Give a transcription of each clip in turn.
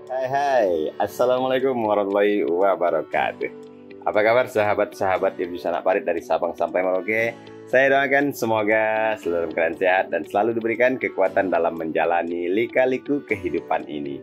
Hai, Assalamualaikum warahmatullahi wabarakatuh. Apa kabar sahabat-sahabat yang bisa anak parit dari Sabang sampai Merauke? Saya doakan semoga seluruh kalian sehat dan selalu diberikan kekuatan dalam menjalani lika-liku kehidupan ini.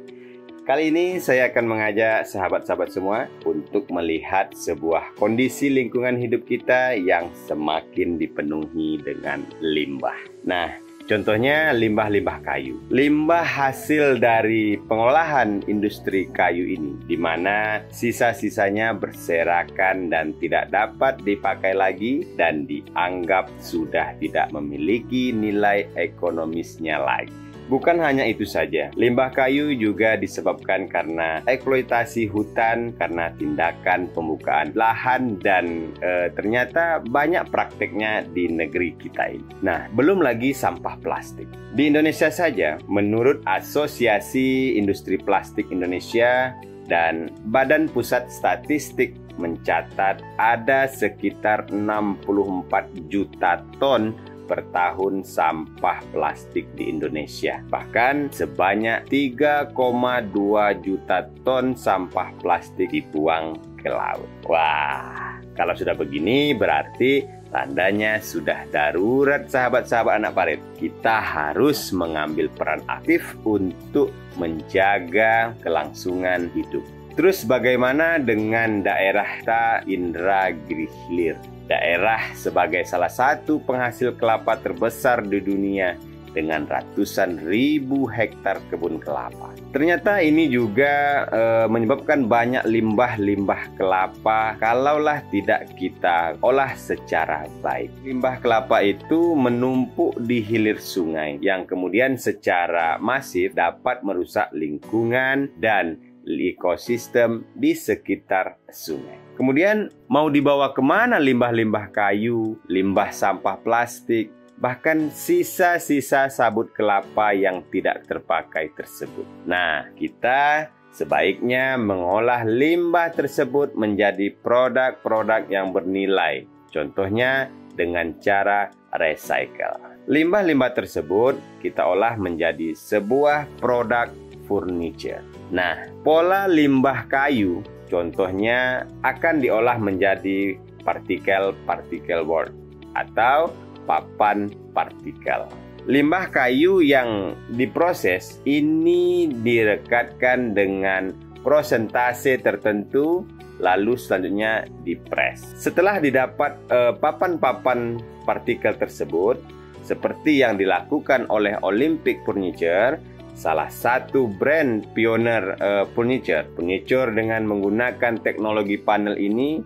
Kali ini saya akan mengajak sahabat-sahabat semua untuk melihat sebuah kondisi lingkungan hidup kita yang semakin dipenuhi dengan limbah. Nah, contohnya limbah-limbah kayu. Limbah hasil dari pengolahan industri kayu ini, di mana sisa-sisanya berserakan dan tidak dapat dipakai lagi dan dianggap sudah tidak memiliki nilai ekonomisnya lagi. Bukan hanya itu saja, limbah kayu juga disebabkan karena eksploitasi hutan, karena tindakan pembukaan lahan, dan ternyata banyak prakteknya di negeri kita ini. Nah, belum lagi sampah plastik. Di Indonesia saja, menurut Asosiasi Industri Plastik Indonesia dan Badan Pusat Statistik mencatat ada sekitar 64 juta ton per tahun sampah plastik di Indonesia. Bahkan sebanyak 3,2 juta ton sampah plastik dibuang ke laut. Wah, kalau sudah begini berarti tandanya sudah darurat sahabat-sahabat anak parit. Kita harus mengambil peran aktif untuk menjaga kelangsungan hidup. Terus bagaimana dengan daerah Indragiri Hilir? Daerah sebagai salah satu penghasil kelapa terbesar di dunia dengan ratusan ribu hektar kebun kelapa. Ternyata ini juga menyebabkan banyak limbah-limbah kelapa kalaulah tidak kita olah secara baik. Limbah kelapa itu menumpuk di hilir sungai yang kemudian secara masif dapat merusak lingkungan dan ekosistem di sekitar sungai. Kemudian mau dibawa kemana limbah-limbah kayu, limbah sampah plastik, bahkan sisa-sisa sabut kelapa yang tidak terpakai tersebut. Nah, kita sebaiknya mengolah limbah tersebut menjadi produk-produk yang bernilai. Contohnya dengan cara recycle. Limbah-limbah tersebut kita olah menjadi sebuah produk furniture. Nah, pola limbah kayu contohnya akan diolah menjadi partikel board atau papan partikel. Limbah kayu yang diproses ini direkatkan dengan prosentase tertentu, lalu selanjutnya dipres. Setelah didapat papan-papan partikel tersebut, seperti yang dilakukan oleh Olympic Furniture, salah satu brand pioner furniture dengan menggunakan teknologi panel ini,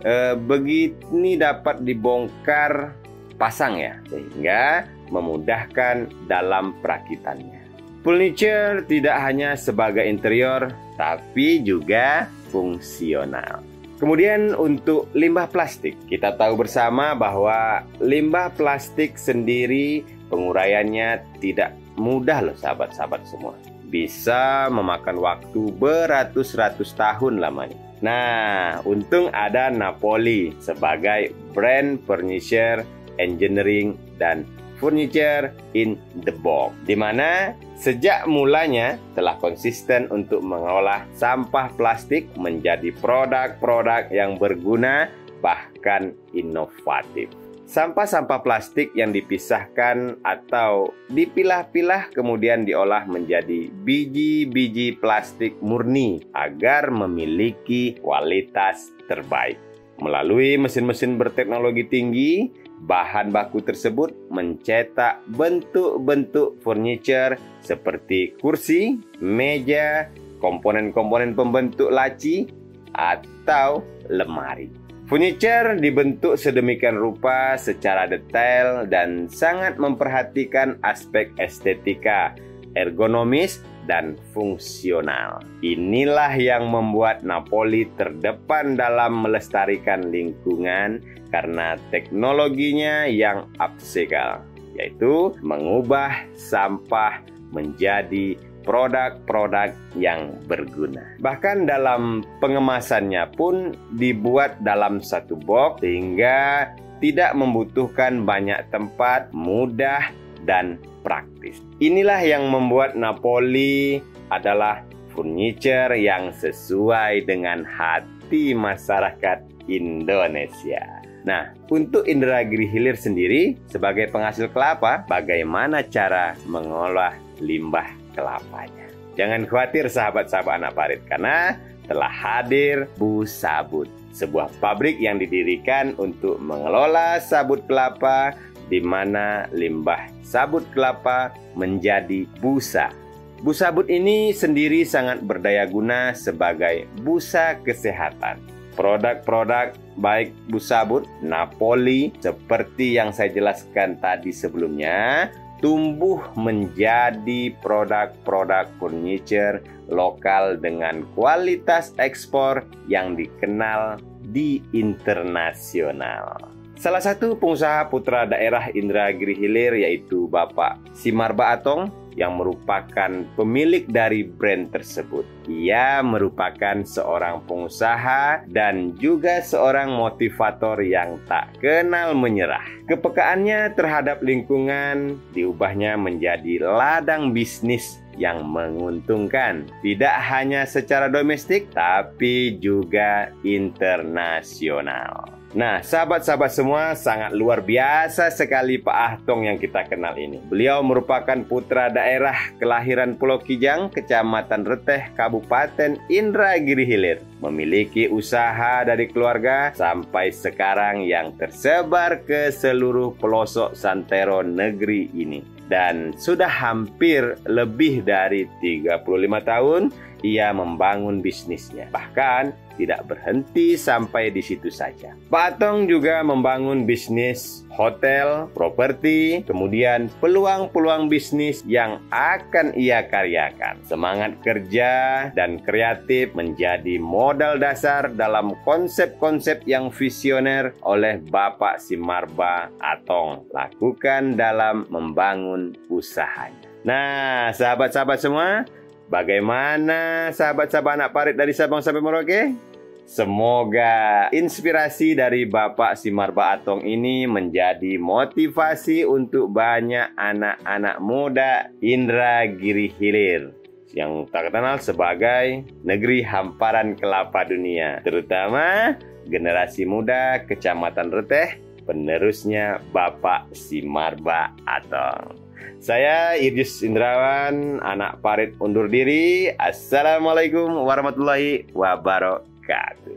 begini dapat dibongkar pasang ya, sehingga memudahkan dalam perakitannya. Furniture tidak hanya sebagai interior, tapi juga fungsional. Kemudian untuk limbah plastik, kita tahu bersama bahwa limbah plastik sendiri penguraiannya tidak mudah loh sahabat-sahabat semua. Bisa memakan waktu beratus-ratus tahun lamanya. Nah, untung ada Napoli sebagai brand furniture, engineering, dan furniture in the box, di mana sejak mulanya telah konsisten untuk mengolah sampah plastik menjadi produk-produk yang berguna bahkan inovatif. Sampah-sampah plastik yang dipisahkan atau dipilah-pilah kemudian diolah menjadi biji-biji plastik murni agar memiliki kualitas terbaik. Melalui mesin-mesin berteknologi tinggi, bahan baku tersebut mencetak bentuk-bentuk furniture seperti kursi, meja, komponen-komponen pembentuk laci, atau lemari. Furniture dibentuk sedemikian rupa secara detail dan sangat memperhatikan aspek estetika, ergonomis, dan fungsional. Inilah yang membuat Napoli terdepan dalam melestarikan lingkungan karena teknologinya yang upcycle, yaitu mengubah sampah menjadi produk-produk yang berguna. Bahkan dalam pengemasannya pun dibuat dalam satu box sehingga tidak membutuhkan banyak tempat, mudah dan praktis. Inilah yang membuat Napoli adalah furniture yang sesuai dengan hati masyarakat Indonesia. Nah, untuk Indragiri Hilir sendiri sebagai penghasil kelapa, bagaimana cara mengolah limbah kelapanya? Jangan khawatir sahabat-sahabat anak parit, karena telah hadir Bu Sabut, sebuah pabrik yang didirikan untuk mengelola sabut kelapa, di mana limbah sabut kelapa menjadi busa. Bu Sabut ini sendiri sangat berdaya guna sebagai busa kesehatan. Produk-produk baik Bu Sabut, Napoli, seperti yang saya jelaskan tadi sebelumnya, tumbuh menjadi produk-produk furniture lokal dengan kualitas ekspor yang dikenal di internasional. Salah satu pengusaha putra daerah Indragiri Hilir yaitu Bapak Simarba Atong yang merupakan pemilik dari brand tersebut. Ia merupakan seorang pengusaha dan juga seorang motivator yang tak kenal menyerah. Kepekaannya terhadap lingkungan diubahnya menjadi ladang bisnis yang menguntungkan, tidak hanya secara domestik tapi juga internasional. Nah, sahabat-sahabat semua, sangat luar biasa sekali Pak Ahtong yang kita kenal ini. Beliau merupakan putra daerah kelahiran Pulau Kijang, Kecamatan Reteh, Kabupaten Indragiri Hilir. Memiliki usaha dari keluarga sampai sekarang yang tersebar ke seluruh pelosok santero negeri ini. Dan sudah hampir lebih dari 35 tahun ia membangun bisnisnya. Bahkan tidak berhenti sampai di situ saja. Pak Atong juga membangun bisnis hotel, properti, kemudian peluang-peluang bisnis yang akan ia karyakan. Semangat kerja dan kreatif menjadi modal dasar dalam konsep-konsep yang visioner oleh Bapak Simarba Atong lakukan dalam membangun usahanya. Nah, sahabat-sahabat semua, bagaimana sahabat-sahabat anak parit dari Sabang sampai Merauke? Semoga inspirasi dari Bapak Simarba Atong ini menjadi motivasi untuk banyak anak-anak muda Indragiri Hilir yang terkenal sebagai negeri hamparan kelapa dunia, terutama generasi muda Kecamatan Reteh, penerusnya Bapak Simarba Atong. Saya Irjus Indrawan, anak parit undur diri. Assalamualaikum warahmatullahi wabarakatuh.